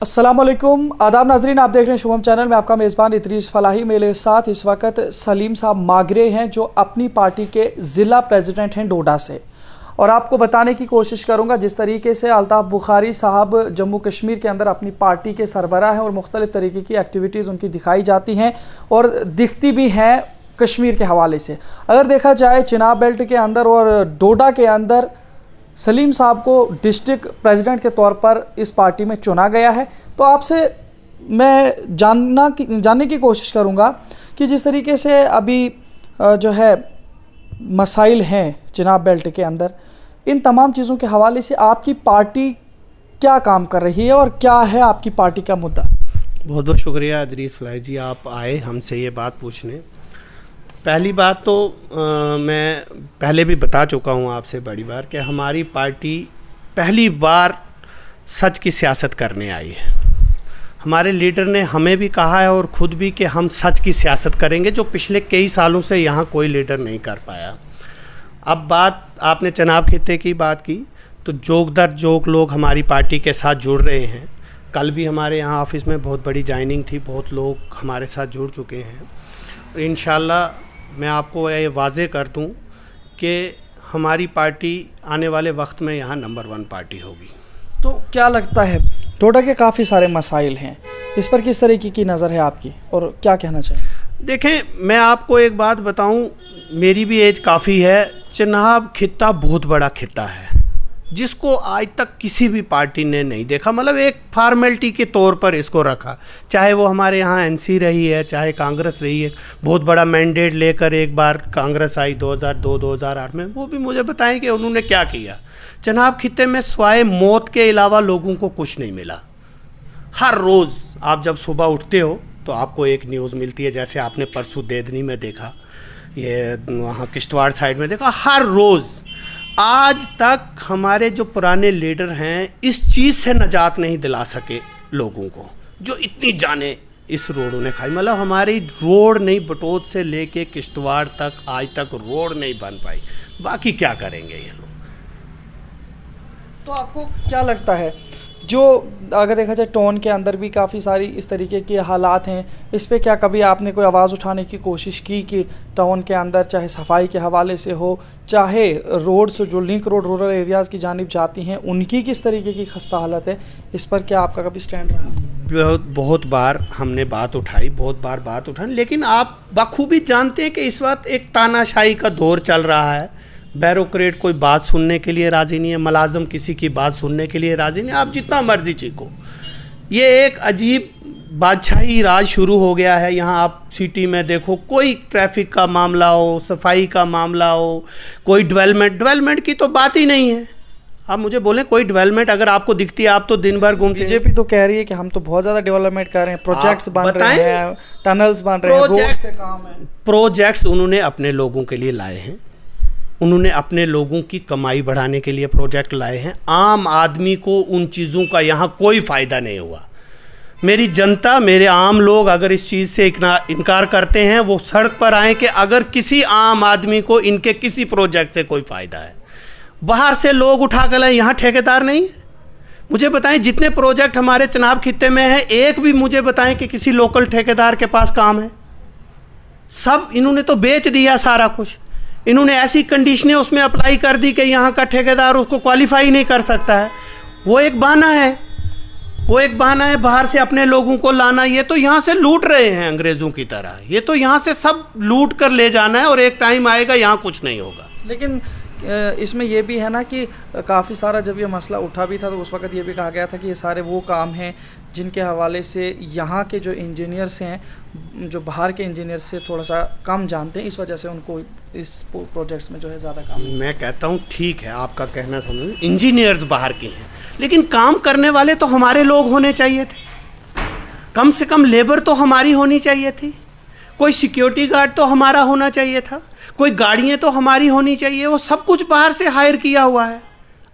अस्सलामुअलैकुम आदाब नाजरीन, आप देख रहे हैं शुभम चैनल में। आपका मेज़बान इदरीस फलाही। मेरे साथ इस वक्त सलीम साहब मागरे हैं जो अपनी पार्टी के ज़िला प्रेसिडेंट हैं डोडा से। और आपको बताने की कोशिश करूंगा जिस तरीके से अल्ताफ़ बुखारी साहब जम्मू कश्मीर के अंदर अपनी पार्टी के सरबराह हैं और मुख्तलिफ़ तरीके की एक्टिविटीज़ उनकी दिखाई जाती हैं और दिखती भी हैं कश्मीर के हवाले से। अगर देखा जाए चिनाब बेल्ट के अंदर और डोडा के अंदर सलीम साहब को डिस्ट्रिक्ट प्रेसिडेंट के तौर पर इस पार्टी में चुना गया है। तो आपसे मैं जानने की कोशिश करूंगा कि जिस तरीके से अभी जो है मसाइल हैं चिनाब बेल्ट के अंदर, इन तमाम चीज़ों के हवाले से आपकी पार्टी क्या काम कर रही है और क्या है आपकी पार्टी का मुद्दा? बहुत बहुत शुक्रिया इदरीस फलाही जी, आप आए हमसे ये बात पूछने। पहली बात तो मैं पहले भी बता चुका हूँ आपसे बड़ी बार कि हमारी पार्टी पहली बार सच की सियासत करने आई है। हमारे लीडर ने हमें भी कहा है और ख़ुद भी कि हम सच की सियासत करेंगे, जो पिछले कई सालों से यहाँ कोई लीडर नहीं कर पाया। अब बात आपने चिनाब खित्ते की बात की, तो जोक दर जोक लोग हमारी पार्टी के साथ जुड़ रहे हैं। कल भी हमारे यहाँ ऑफिस में बहुत बड़ी ज्वाइनिंग थी, बहुत लोग हमारे साथ जुड़ चुके हैं। इंशाल्लाह मैं आपको ये वाज़े कर दूं कि हमारी पार्टी आने वाले वक्त में यहाँ नंबर 1 पार्टी होगी। तो क्या लगता है, डोडा के काफ़ी सारे मसाइल हैं, इस पर किस तरीके की नज़र है आपकी और क्या कहना चाहिए? देखें, मैं आपको एक बात बताऊं, मेरी भी एज काफ़ी है। चिनाब खित्ता बहुत बड़ा खित्ता है जिसको आज तक किसी भी पार्टी ने नहीं देखा। मतलब एक फार्मेलिटी के तौर पर इसको रखा, चाहे वो हमारे यहाँ एनसी रही है, चाहे कांग्रेस रही है। बहुत बड़ा मैंडेट लेकर एक बार कांग्रेस आई 2002-2008 में, वो भी मुझे बताएं कि उन्होंने क्या किया। चिनाब खित्ते में स्वाय मौत के अलावा लोगों को कुछ नहीं मिला। हर रोज़ आप जब सुबह उठते हो तो आपको एक न्यूज़ मिलती है, जैसे आपने परसों देदनी में देखा, ये वहाँ किश्तवाड़ साइड में देखा। हर रोज़ आज तक हमारे जो पुराने लीडर हैं इस चीज़ से निजात नहीं दिला सके लोगों को, जो इतनी जाने इस रोडों ने खाई। मतलब हमारी रोड नहीं, बटोत से लेके किश्तवाड़ तक आज तक रोड नहीं बन पाई। बाकी क्या करेंगे ये लोग? तो आपको क्या लगता है, जो अगर देखा जाए टाउन के अंदर भी काफ़ी सारी इस तरीके के हालात हैं, इस पे क्या कभी आपने कोई आवाज़ उठाने की कोशिश की कि टाउन के अंदर चाहे सफाई के हवाले से हो, चाहे रोड से जो लिंक रोड रूरल एरियाज़ की जानिब जाती हैं उनकी किस तरीके की खस्ता हालत है, इस पर क्या आपका कभी स्टैंड रहा? बहुत बार हमने बात उठाई, बहुत बार बात उठाई, लेकिन आप बखूबी जानते हैं कि इस वक्त एक तानाशाही का दौर चल रहा है। बैरोक्रेट कोई बात सुनने के लिए राज़ी नहीं है, मुलाजम किसी की बात सुनने के लिए राज़ी नहीं। आप जितना मर्जी चीखो, ये एक अजीब बादशाही राज शुरू हो गया है यहाँ। आप सिटी में देखो, कोई ट्रैफिक का मामला हो, सफाई का मामला हो, कोई डेवलपमेंट की तो बात ही नहीं है। आप मुझे बोलें कोई डेवलपमेंट अगर आपको दिखती है, आप तो दिन भर घूमते हैं। बीजेपी तो कह रही है कि हम तो बहुत ज़्यादा डेवलपमेंट कर रहे हैं, प्रोजेक्ट्स बन रहे हैं, टनल्स बन रहे हैं, रोड्स पे काम है। प्रोजेक्ट्स उन्होंने अपने लोगों के लिए लाए हैं, उन्होंने अपने लोगों की कमाई बढ़ाने के लिए प्रोजेक्ट लाए हैं। आम आदमी को उन चीज़ों का यहाँ कोई फ़ायदा नहीं हुआ। मेरी जनता, मेरे आम लोग अगर इस चीज़ से इनकार करते हैं, वो सड़क पर आएँ कि अगर किसी आम आदमी को इनके किसी प्रोजेक्ट से कोई फ़ायदा है। बाहर से लोग उठा कर लाए, यहाँ ठेकेदार नहीं है। मुझे बताएं, जितने प्रोजेक्ट हमारे चिनाब खित्ते में हैं, एक भी मुझे बताएं कि किसी लोकल ठेकेदार के पास काम है? सब इन्होंने तो बेच दिया सारा कुछ। इन्होंने ऐसी कंडीशनें उसमें अप्लाई कर दी कि यहाँ का ठेकेदार उसको क्वालिफाई नहीं कर सकता है। वो एक बहाना है, वो एक बहाना है बाहर से अपने लोगों को लाना। ये तो यहाँ से लूट रहे हैं अंग्रेज़ों की तरह, ये तो यहाँ से सब लूट कर ले जाना है और एक टाइम आएगा यहाँ कुछ नहीं होगा। लेकिन इसमें यह भी है ना कि काफ़ी सारा जब ये मसला उठा भी था तो उस वक्त ये भी कहा गया था कि ये सारे वो काम हैं जिनके हवाले से यहाँ के जो इंजीनियर्स हैं, जो बाहर के इंजीनियर्स से थोड़ा सा कम जानते हैं, इस वजह से उनको इस प्रोजेक्ट्स में जो है ज़्यादा काम। मैं कहता हूँ ठीक है, आपका कहना समझ, इंजीनियर्स बाहर के हैं, लेकिन काम करने वाले तो हमारे लोग होने चाहिए थे। कम से कम लेबर तो हमारी होनी चाहिए थी, कोई सिक्योरिटी गार्ड तो हमारा होना चाहिए था, कोई गाड़ियाँ तो हमारी होनी चाहिए। वो सब कुछ बाहर से हायर किया हुआ है।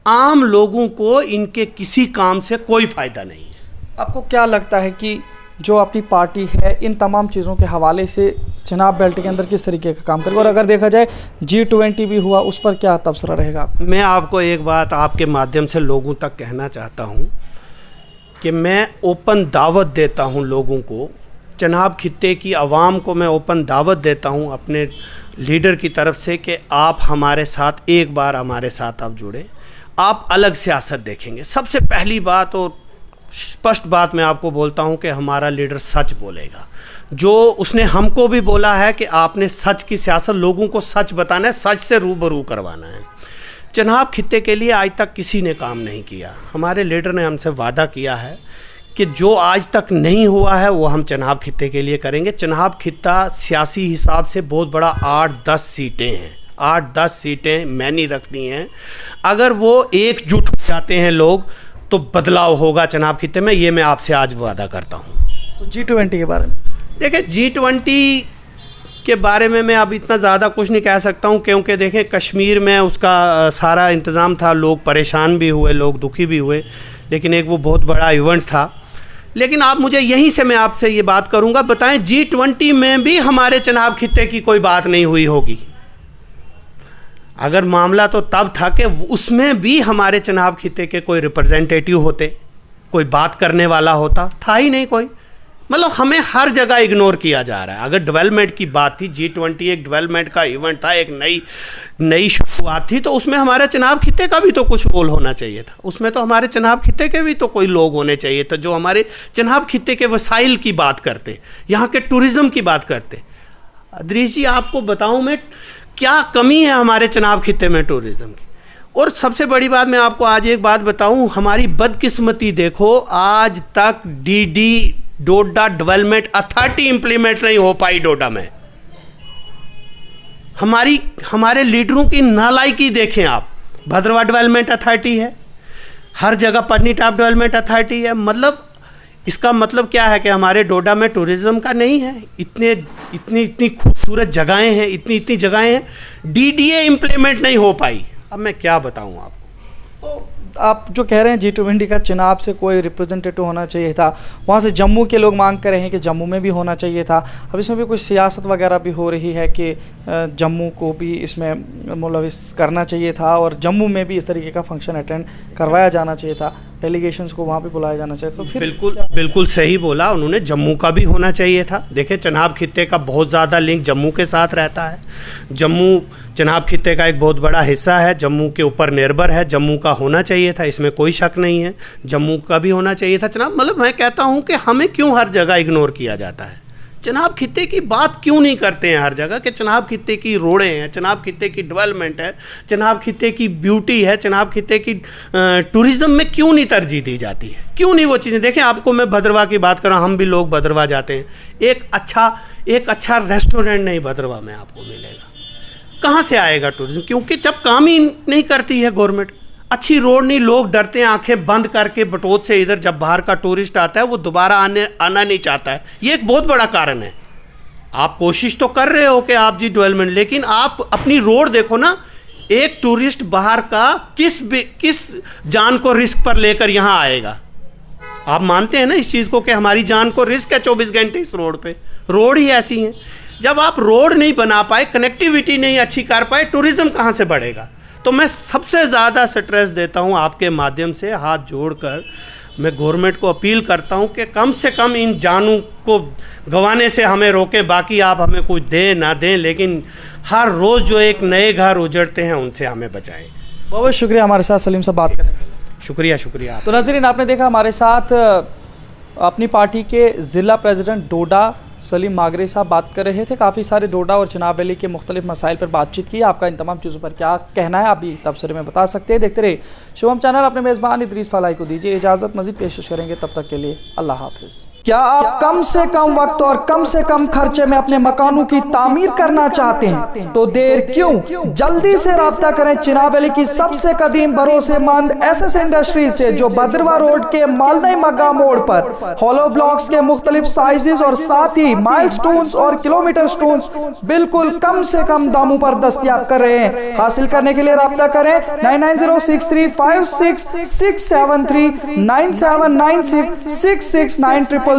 आम लोगों को इनके किसी काम से कोई फ़ायदा नहीं है। आपको क्या लगता है कि जो अपनी पार्टी है इन तमाम चीज़ों के हवाले से चिनाब बेल्ट के अंदर किस तरीके का काम करेगा? और अगर देखा जाए G20 भी हुआ, उस पर क्या तबसरा रहेगा आपका? मैं आपको एक बात आपके माध्यम से लोगों तक कहना चाहता हूँ। कि मैं ओपन दावत देता हूं लोगों को, चनाब खित्ते की आवाम को मैं ओपन दावत देता हूं अपने लीडर की तरफ से कि आप हमारे साथ एक बार हमारे साथ आप जुड़े, आप अलग सियासत देखेंगे। सबसे पहली बात और स्पष्ट बात मैं आपको बोलता हूं कि हमारा लीडर सच बोलेगा। जो उसने हमको भी बोला है कि आपने सच की सियासत, लोगों को सच बताना है, सच से रूबरू करवाना है। चनाब खित्ते के लिए आज तक किसी ने काम नहीं किया। हमारे लीडर ने हमसे वादा किया है कि जो आज तक नहीं हुआ है वो हम चनाब खित्ते के लिए करेंगे। चनाब खित्ता सियासी हिसाब से बहुत बड़ा 8-10 सीटें हैं, 8-10 सीटें मैंने रखनी हैं। अगर वो एकजुट हो जाते हैं लोग तो बदलाव होगा चनाब खित्ते में, ये मैं आपसे आज वादा करता हूँ। तो G20 के बारे में देखिए, G20 के बारे में मैं अब इतना ज़्यादा कुछ नहीं कह सकता हूँ, क्योंकि देखें कश्मीर में उसका सारा इंतज़ाम था, लोग परेशान भी हुए, लोग दुखी भी हुए, लेकिन एक वो बहुत बड़ा इवेंट था। लेकिन आप मुझे यहीं से मैं आपसे ये बात करूँगा, बताएं G20 में भी हमारे चनाब खित्ते की कोई बात नहीं हुई होगी। अगर मामला तो तब था कि उसमें भी हमारे चनाब खित्ते के कोई रिप्रेजेंटेटिव होते, कोई बात करने वाला होता, था ही नहीं कोई। मतलब हमें हर जगह इग्नोर किया जा रहा है। अगर डेवलपमेंट की बात थी, G20 एक डेवलपमेंट का इवेंट था, एक नई शुरुआत थी, तो उसमें हमारे चनाब खित्ते का भी तो कुछ रोल होना चाहिए था। उसमें तो हमारे चनाब खित्ते के भी तो कोई लोग होने चाहिए थे जो हमारे चनाब खित्ते के वसाइल की बात करते, यहाँ के टूरिज़्म की बात करते। अदरीश जी, आपको बताऊँ मैं क्या कमी है हमारे चनाब खित्ते में टूरिज़्म की। और सबसे बड़ी बात मैं आपको आज एक बात बताऊँ, हमारी बदकिस्मती देखो, आज तक डोडा डेवलपमेंट अथॉरिटी इंप्लीमेंट नहीं हो पाई डोडा में। हमारे लीडरों की नालायकी देखें आप। भद्रवाह डेवलपमेंट अथॉरिटी है, हर जगह पटनीटॉप डेवलपमेंट अथॉरिटी है। मतलब इसका मतलब क्या है कि हमारे डोडा में टूरिज़्म का नहीं है। इतनी खूबसूरत जगहें हैं, इतनी जगहें हैं, DDA इंप्लीमेंट नहीं हो पाई। अब मैं क्या बताऊं आपको। तो आप जो कह रहे हैं G20 का चुनाव से कोई रिप्रेजेंटेटिव होना चाहिए था, वहाँ से जम्मू के लोग मांग कर रहे हैं कि जम्मू में भी होना चाहिए था। अब इसमें भी कुछ सियासत वगैरह भी हो रही है कि जम्मू को भी इसमें मुलविस करना चाहिए था और जम्मू में भी इस तरीके का फंक्शन अटेंड करवाया जाना चाहिए था, डेलीगेशंस को वहाँ पे बुलाया जाना चाहिए। तो फिर बिल्कुल सही बोला उन्होंने, जम्मू का भी होना चाहिए था। देखिए, चनाब खित्ते का बहुत ज़्यादा लिंक जम्मू के साथ रहता है। जम्मू चनाब खित्ते का एक बहुत बड़ा हिस्सा है, जम्मू के ऊपर निर्भर है, जम्मू का होना चाहिए था, इसमें कोई शक नहीं है। जम्मू का भी होना चाहिए था चनाब। मतलब मैं कहता हूँ कि हमें क्यों हर जगह इग्नोर किया जाता है, चनाब खित्ते की बात क्यों नहीं करते हैं हर जगह कि चनाब खित्ते की रोडें हैं, चनाब खित्ते की डेवलपमेंट है, चनाब खित्ते की ब्यूटी है, चनाब खित्ते की टूरिज़्म में क्यों नहीं तरजीह दी जाती है, क्यों नहीं वो चीज़ें। देखें, आपको मैं भद्रवाह की बात कर रहा हूँ, हम भी लोग भद्रवाह जाते हैं, एक अच्छा रेस्टोरेंट नहीं भद्रवाह में आपको मिलेगा। कहाँ से आएगा टूरिज़्म? क्योंकि जब काम ही नहीं करती है गवर्नमेंट, अच्छी रोड नहीं, लोग डरते हैं आंखें बंद करके बटोत से इधर। जब बाहर का टूरिस्ट आता है वो दोबारा आना नहीं चाहता है, ये एक बहुत बड़ा कारण है। आप कोशिश तो कर रहे हो कि आप जी डेवलपमेंट, लेकिन आप अपनी रोड देखो ना। एक टूरिस्ट बाहर का किस जान को रिस्क पर लेकर यहाँ आएगा? आप मानते हैं ना इस चीज़ को कि हमारी जान को रिस्क है 24 घंटे इस रोड पे। रोड ही ऐसी हैं, जब आप रोड नहीं बना पाए, कनेक्टिविटी नहीं अच्छी कर पाए, टूरिज़्म कहाँ से बढ़ेगा? तो मैं सबसे ज़्यादा स्ट्रेस देता हूँ, आपके माध्यम से हाथ जोड़कर मैं गवर्नमेंट को अपील करता हूँ कि कम से कम इन जानों को गंवाने से हमें रोकें। बाकी आप हमें कुछ दें ना दें, लेकिन हर रोज़ जो एक नए घर उजड़ते हैं उनसे हमें बचाएं। बहुत शुक्रिया हमारे साथ सलीम साहब बात करने के लिए। शुक्रिया। तो नाज़रीन, आपने देखा हमारे साथ अपनी पार्टी के ज़िला प्रेसिडेंट डोडा सलीम मागरे साहब बात कर रहे थे। काफ़ी सारे डोडा और चिनाब वैली के मुख्तलिफ मसाइल पर बातचीत की। आपका इन तमाम चीज़ों पर क्या कहना है आप भी तबसरे में बता सकते हैं। देखते रहिए शुभम चैनल। अपने मेज़बान इदरीस फलाही को दीजिए इजाज़त, मज़ीद पेश करेंगे, तब तक के लिए अल्लाह हाफिज़। क्या आप कम से कम वक्त और कम से कम खर्चे में अपने मकानों की तामीर करना चाहते हैं? तो देर क्यों, जल्दी से राब्ता करें चिनाब वैली की सबसे कदीम भरोसेमंद SS इंडस्ट्रीज से, जो भद्रवाह रोड के मालदई मग्गा मोड़ पर हॉलो ब्लॉक्स के मुख्तलिफ साइजेस और साथ ही माइलस्टोन्स और किलोमीटर स्टोन्स बिल्कुल कम से कम दामों पर दस्तयाब कर रहे हैं। हासिल करने के लिए राब्ता करें 9906356673 9796669000।